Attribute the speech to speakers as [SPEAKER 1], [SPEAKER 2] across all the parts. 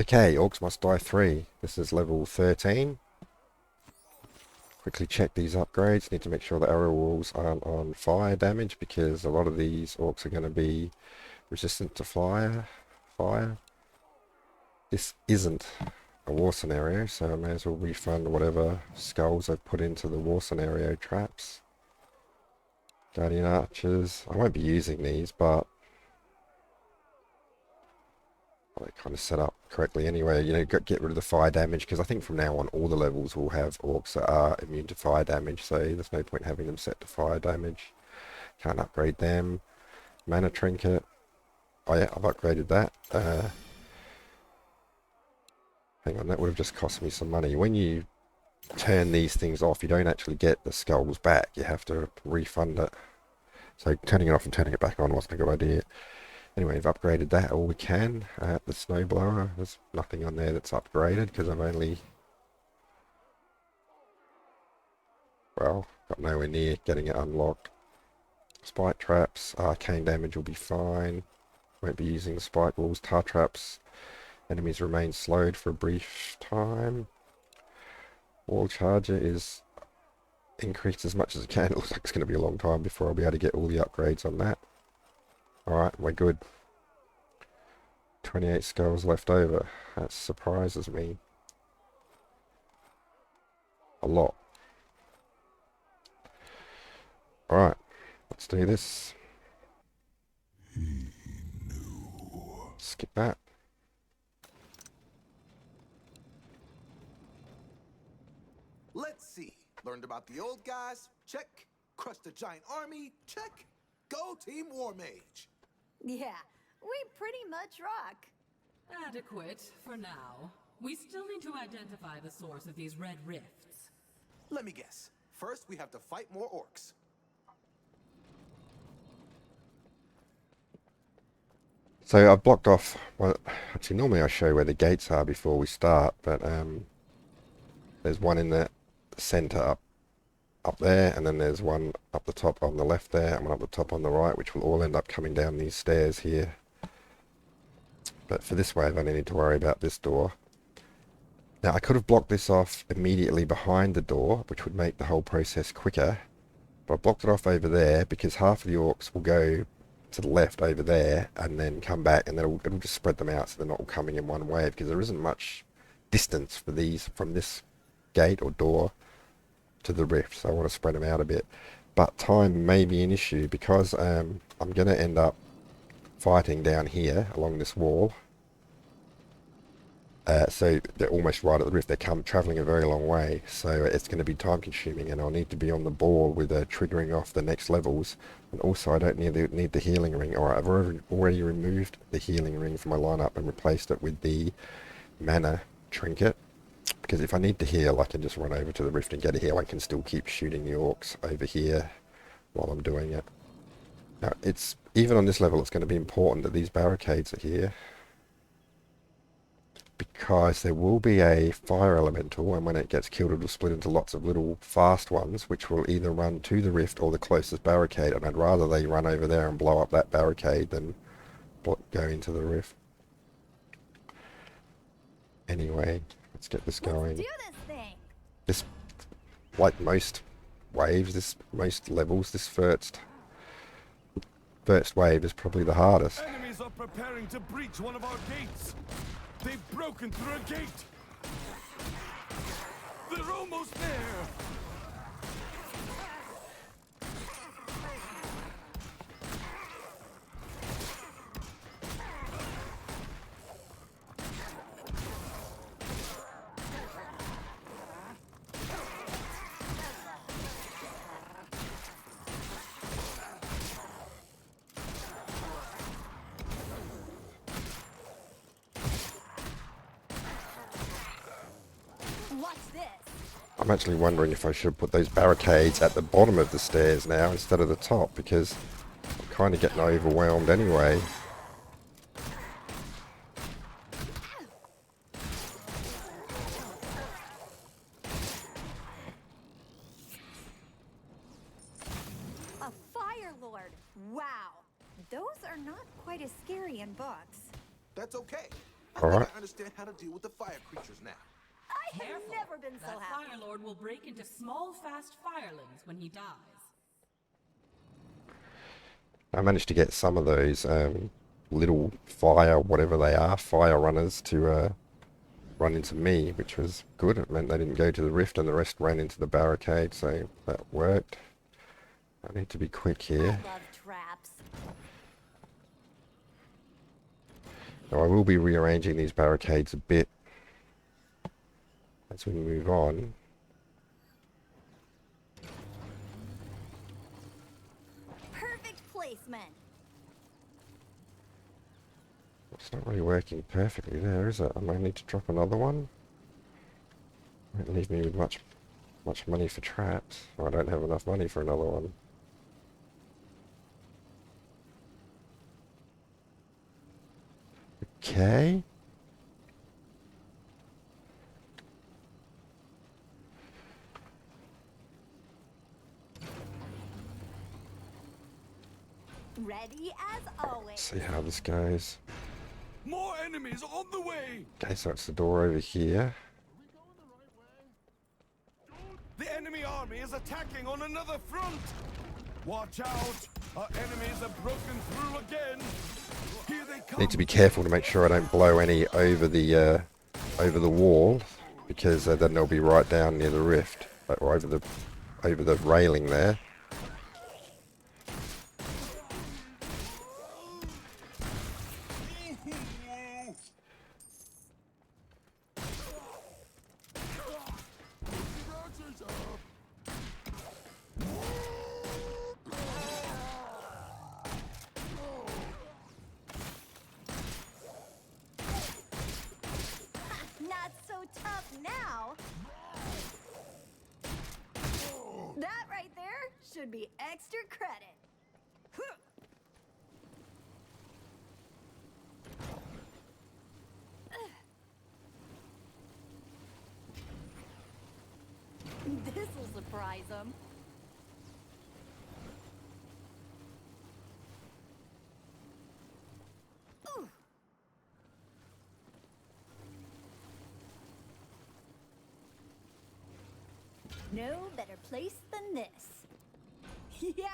[SPEAKER 1] Okay, Orcs must die 3. This is level 13. Quickly check these upgrades. Need to make sure the arrow walls aren't on fire damage because a lot of these Orcs are going to be resistant to fire. This isn't a war scenario, so I may as well refund whatever skulls I've put into the war scenario traps. Guardian archers. I won't be using these, but they kind of set up correctly anyway. You know, get rid of the fire damage, because I think from now on all the levels will have Orcs that are immune to fire damage, so there's no point having them set to fire damage. Can't upgrade them. Mana trinket. Oh yeah, I've upgraded that. Hang on, that would have just cost me some money. When you turn these things off, you don't actually get the skulls back. You have to refund it. So turning it off and turning it back on wasn't a good idea. Anyway, we've upgraded that all we can. The snowblower, there's nothing on there that's upgraded because I've only, well, got nowhere near getting it unlocked. Spike traps, arcane damage will be fine. Won't be using the spike walls. Tar traps, enemies remain slowed for a brief time. Wall charger is increased as much as it can. It looks like it's going to be a long time before I'll be able to get all the upgrades on that. Alright, we're good. 28 skulls left over. That surprises me a lot. Alright, let's do this. Skip that.
[SPEAKER 2] Let's see. Learned about the old guys? Check. Crushed a giant army? Check. Go Team Warmage.
[SPEAKER 3] Yeah, we pretty much rock.
[SPEAKER 4] Adequate for now. We still need to identify the source of these red rifts.
[SPEAKER 2] Let me guess. First, we have to fight more orcs.
[SPEAKER 1] So I've blocked off, well, actually normally I show where the gates are before we start, but there's one in the center up there, and then there's one up the top on the left there, and one up the top on the right, which will all end up coming down these stairs here. But for this wave I only need to worry about this door. Now I could have blocked this off immediately behind the door, which would make the whole process quicker, but I blocked it off over there because half of the Orcs will go to the left over there and then come back, and then it'll just spread them out so they're not all coming in one wave, because there isn't much distance for these from this gate or door to the rift, so I want to spread them out a bit. But time may be an issue because I'm going to end up fighting down here along this wall. So they're almost right at the rift. They're travelling a very long way, so it's going to be time consuming, and I'll need to be on the ball with triggering off the next levels. And also I don't need the healing ring. Alright, I've already removed the healing ring from my lineup and replaced it with the mana trinket, because if I need to heal I can just run over to the rift and get a heal. I can still keep shooting the Orcs over here while I'm doing it. Now it's, even on this level it's going to be important that these barricades are here, because there will be a fire elemental, and when it gets killed it'll split into lots of little fast ones which will either run to the rift or the closest barricade, and I'd rather they run over there and blow up that barricade than go into the rift. Anyway, let's get this going.
[SPEAKER 3] Let's do this thing.
[SPEAKER 1] This, like most waves, most levels, this first wave is probably the hardest.
[SPEAKER 5] Enemies are preparing to breach one of our gates. They've broken through a gate. They're almost there.
[SPEAKER 1] I'm actually wondering if I should put those barricades at the bottom of the stairs now instead of the top, because I'm kind of getting overwhelmed anyway.
[SPEAKER 3] A Fire Lord. Wow. Those are not quite as scary in books.
[SPEAKER 2] That's okay. I I
[SPEAKER 1] Alright.
[SPEAKER 2] understand how to deal with the fire creatures now.
[SPEAKER 3] I have
[SPEAKER 4] Careful.
[SPEAKER 3] never been so
[SPEAKER 4] That
[SPEAKER 3] happy.
[SPEAKER 4] Fire Lord will break into small, fast firelings when he dies.
[SPEAKER 1] I managed to get some of those little fire, whatever they are, fire runners to run into me, which was good. It meant they didn't go to the rift and the rest ran into the barricade, so that worked. I need to be quick
[SPEAKER 3] I
[SPEAKER 1] here.
[SPEAKER 3] love traps.
[SPEAKER 1] Now I will be rearranging these barricades a bit as we move on.
[SPEAKER 3] Perfect placement.
[SPEAKER 1] It's not really working perfectly there, is it? I might need to drop another one. Won't leave me with much money for traps. Or I don't have enough money for another one. Okay.
[SPEAKER 3] Ready as always.
[SPEAKER 1] See how this goes.
[SPEAKER 5] More enemies on the way!
[SPEAKER 1] Okay, so it's the door over here.
[SPEAKER 5] The enemy army is attacking on another front! Watch out! Our enemies have broken through again! Here they come!
[SPEAKER 1] Need to be careful to make sure I don't blow any over the wall, because then they'll be right down near the rift, or over the railing there.
[SPEAKER 3] Not so tough now. That right there should be extra credit. Huh. This'll surprise them. No better place than this. Yeah,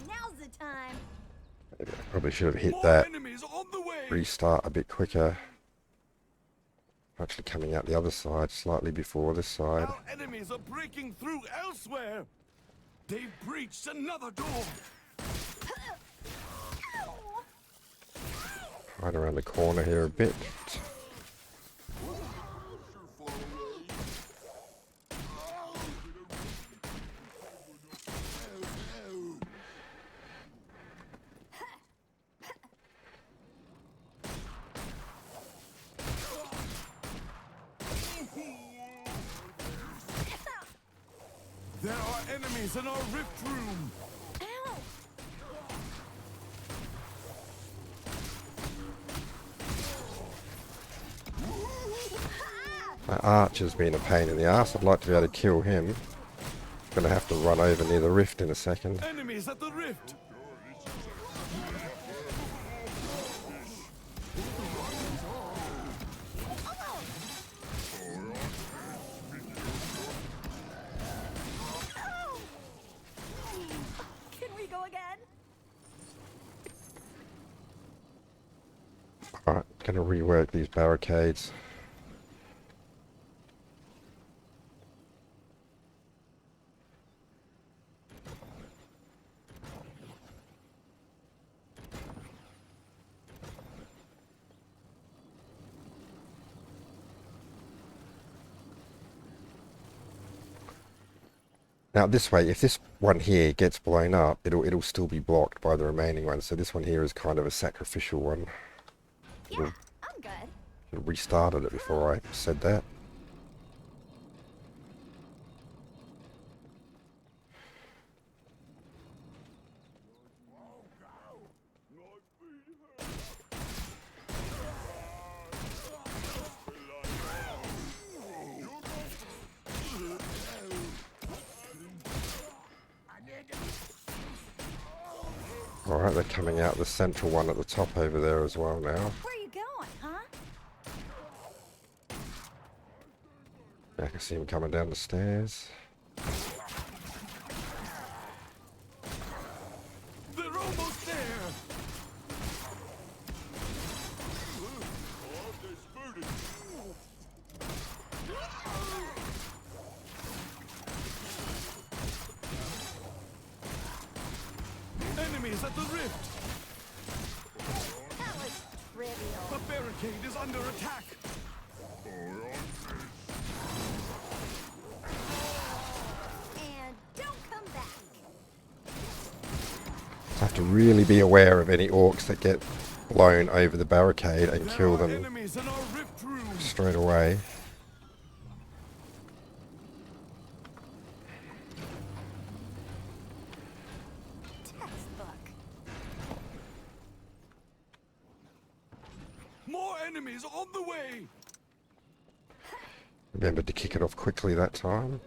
[SPEAKER 3] now's the time.
[SPEAKER 1] Maybe I probably should have hit
[SPEAKER 5] More
[SPEAKER 1] that
[SPEAKER 5] enemies on the way!
[SPEAKER 1] restart a bit quicker. Actually coming out the other side slightly before this side.
[SPEAKER 5] Our enemies are breaking through elsewhere! They've breached another door!
[SPEAKER 3] Ow!
[SPEAKER 1] Right around the corner here a bit.
[SPEAKER 5] There are enemies in our rift room!
[SPEAKER 3] Ow!
[SPEAKER 1] That archer's been a pain in the ass. I'd like to be able to kill him. Gonna have to run over near the rift in a second.
[SPEAKER 5] Enemies at the rift!
[SPEAKER 3] Can we go again?
[SPEAKER 1] Alright, gonna rework these barricades. Now this way, if this one here gets blown up, it'll still be blocked by the remaining ones. So this one here is kind of a sacrificial one.
[SPEAKER 3] Yeah, I'm good.
[SPEAKER 1] I restarted it before I said that. Alright, they're coming out the central one at the top over there as well now.
[SPEAKER 3] Where are you going, huh?
[SPEAKER 1] I can see him coming down the stairs.
[SPEAKER 5] They're almost there! Enemies at the rift!
[SPEAKER 3] That was trivial.
[SPEAKER 5] The barricade is under attack!
[SPEAKER 3] And don't come back.
[SPEAKER 1] Have to really be aware of any orcs that get blown over the barricade and
[SPEAKER 5] There
[SPEAKER 1] kill
[SPEAKER 5] are
[SPEAKER 1] them
[SPEAKER 5] enemies in our rift room!
[SPEAKER 1] straight away.
[SPEAKER 3] Textbook.
[SPEAKER 5] More enemies on the way!
[SPEAKER 1] Remembered to kick it off quickly that time.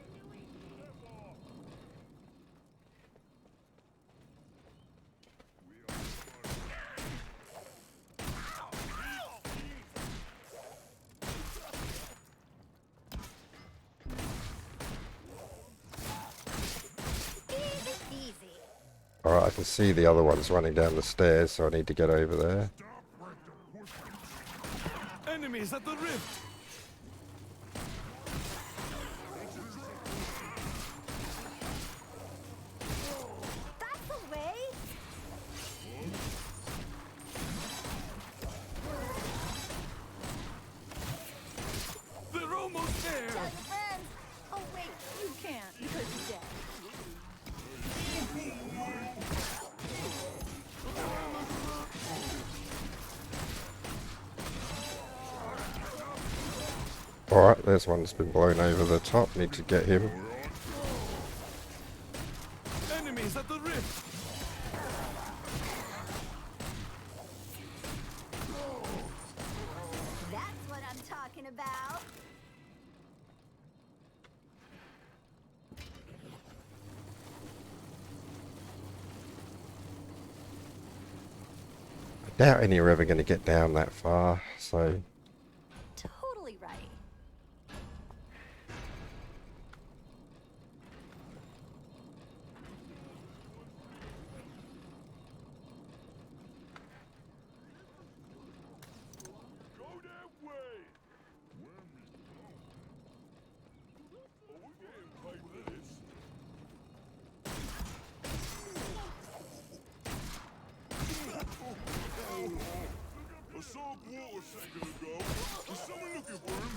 [SPEAKER 3] Easy peasy.
[SPEAKER 1] Alright, I can see the other ones running down the stairs, so I need to get over there.
[SPEAKER 5] Enemies at the rift!
[SPEAKER 3] That's the way.
[SPEAKER 5] They're almost there!
[SPEAKER 3] Tell your friends. Oh wait, you can't because you're dead.
[SPEAKER 1] Alright, there's one that's been blown over the top. Need to get him.
[SPEAKER 5] Enemies at the rift!
[SPEAKER 3] That's what I'm talking about.
[SPEAKER 1] I doubt any are ever going to get down that far, so
[SPEAKER 3] Totally right.
[SPEAKER 5] Go that way! Oh, we're getting paid for this. I saw Water a second ago. Is someone looking for him?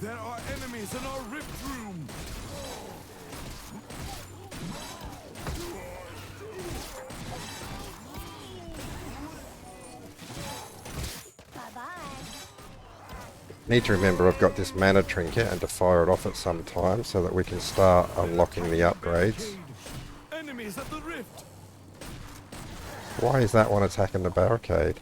[SPEAKER 5] There are enemies in our rift room!
[SPEAKER 3] Bye-bye.
[SPEAKER 1] need to remember I've got this mana trinket and to fire it off at some time so that we can start unlocking the upgrades.
[SPEAKER 5] Enemies at the rift!
[SPEAKER 1] Why is that one attacking the barricade?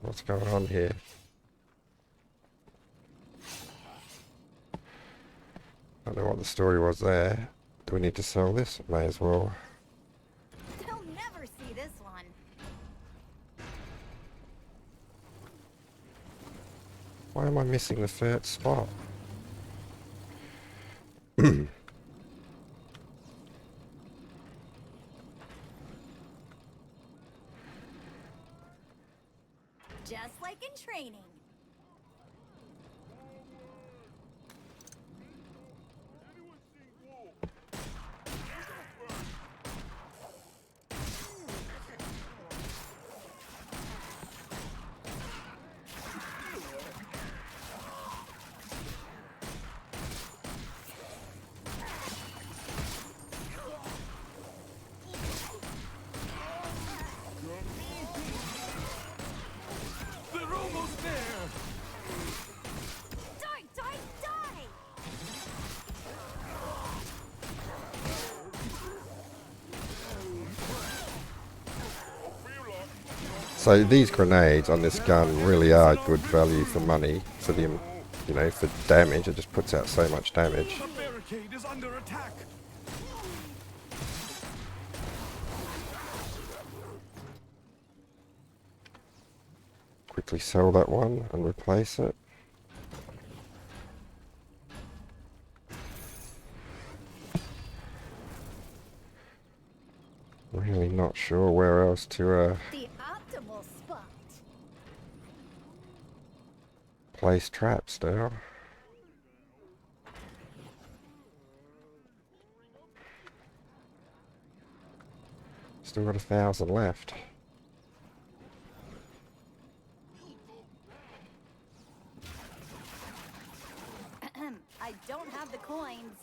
[SPEAKER 1] What's going on here? I don't know what the story was there. Do we need to sell this? May as well.
[SPEAKER 3] They'll never see this one.
[SPEAKER 1] Why am I missing the third spot?
[SPEAKER 3] Just like in training.
[SPEAKER 5] Anyone seen War? They're almost there!
[SPEAKER 1] So these grenades on this gun really are good value for money for the, you know, for damage. It just puts out so much damage.
[SPEAKER 5] The barricade is under attack.
[SPEAKER 1] Quickly sell that one and replace it. Really not sure where else to
[SPEAKER 3] The optimal spot.
[SPEAKER 1] place traps now. Still got 1,000 left.
[SPEAKER 3] I don't have the coins.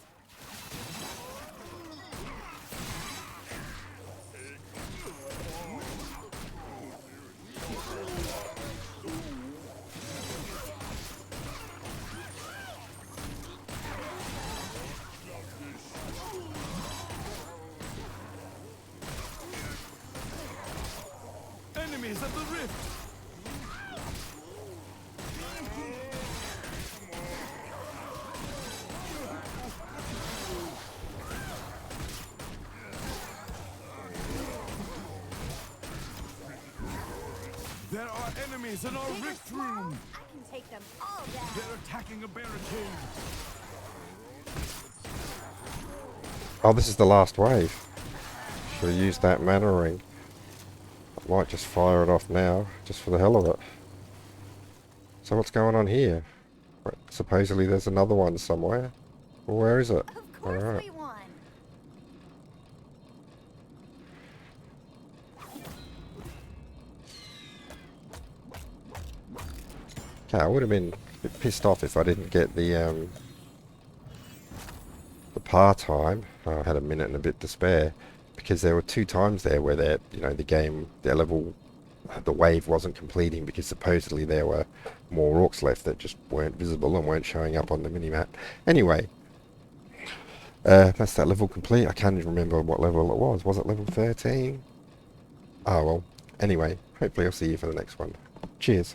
[SPEAKER 5] Enemies at the rift. There are enemies in our
[SPEAKER 3] Big or
[SPEAKER 5] rift
[SPEAKER 3] small,
[SPEAKER 5] room.
[SPEAKER 3] I can take them all down.
[SPEAKER 5] They're attacking a barricade.
[SPEAKER 1] Oh, this is the last wave. Should have used that mana ring. I might just fire it off now, just for the hell of it. So what's going on here? Supposedly there's another one somewhere. Well, where is it?
[SPEAKER 3] Of course
[SPEAKER 1] Alright.
[SPEAKER 3] we won.
[SPEAKER 1] Okay, I would have been a bit pissed off if I didn't get the part-time. I had a minute and a bit to spare, because there were 2 times there where the game, their level, the wave wasn't completing because supposedly there were more orcs left that just weren't visible and weren't showing up on the minimap. Anyway, that's that level complete. I can't even remember what level it was. Was it level 13? Oh well. Anyway, hopefully I'll see you for the next one. Cheers.